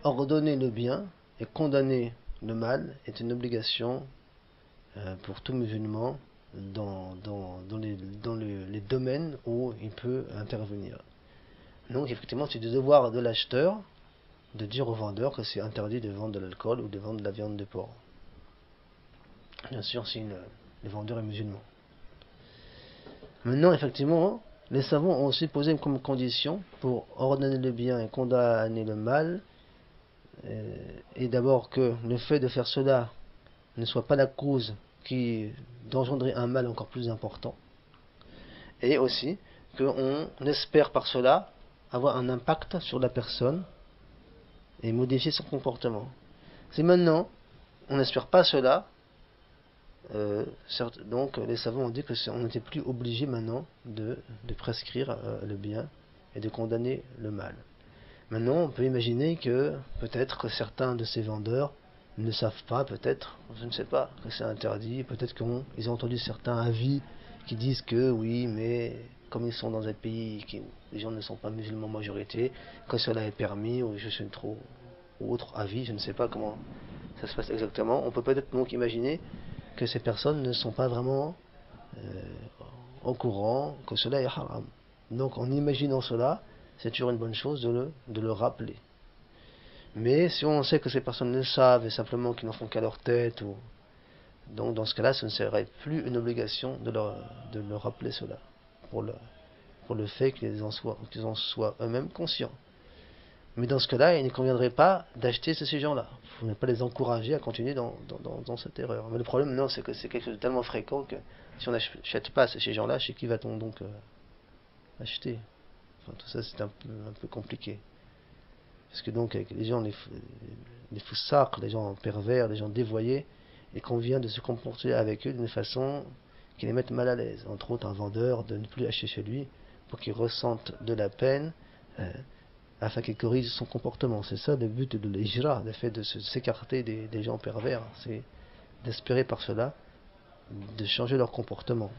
ordonner le bien et condamner le mal est une obligation pour tout musulman dans les domaines où il peut intervenir. Donc effectivement, c'est du devoir de l'acheteur de dire au vendeur que c'est interdit de vendre de l'alcool ou de vendre de la viande de porc. Bien sûr, si le vendeur est musulman. Maintenant, effectivement, les savants ont aussi posé comme condition pour ordonner le bien et condamner le mal, et d'abord que le fait de faire cela ne soit pas la cause qui d'engendrer un mal encore plus important, et aussi qu'on espère par cela avoir un impact sur la personne et modifier son comportement. Si maintenant on n'espère pas cela, donc les savants ont dit que on n'était plus obligé maintenant de prescrire le bien et de condamner le mal. Maintenant, on peut imaginer que peut-être que certains de ces vendeurs ne savent pas, peut-être, je ne sais pas, que c'est interdit. Peut-être qu'ils ont entendu certains avis qui disent que oui, mais comme ils sont dans un pays où les gens ne sont pas musulmans majorité, que cela est permis, ou je suis trop, ou autre avis, je ne sais pas comment ça se passe exactement. On peut peut-être donc imaginer que ces personnes ne sont pas vraiment euh, au courant que cela est haram. Donc en imaginant cela, c'est toujours une bonne chose de le rappeler. Mais si on sait que ces personnes le savent et simplement qu'ils n'en font qu'à leur tête, donc dans ce cas-là, ce ne serait plus une obligation de leur rappeler cela, pour le, pour le fait qu'ils en soient eux-mêmes conscients. Mais dans ce cas-là, il ne conviendrait pas d'acheter ces gens-là. Il ne faut pas les encourager à continuer dans cette erreur. Mais le problème, non, c'est que c'est quelque chose de tellement fréquent que si on n'achète pas ces gens-là, chez qui va-t-on donc acheter? Enfin, tout ça, c'est un peu compliqué. Parce que donc, avec les gens, les foussards, les gens pervers, les gens dévoyés, il convient de se comporter avec eux d'une façon qui les mette mal à l'aise. Entre autres, un vendeur, de ne plus acheter chez lui pour qu'il ressente de la peine, afin qu'il corrige son comportement. C'est ça le but de l'hijra, le fait de s'écarter des gens pervers. C'est d'espérer par cela de changer leur comportement.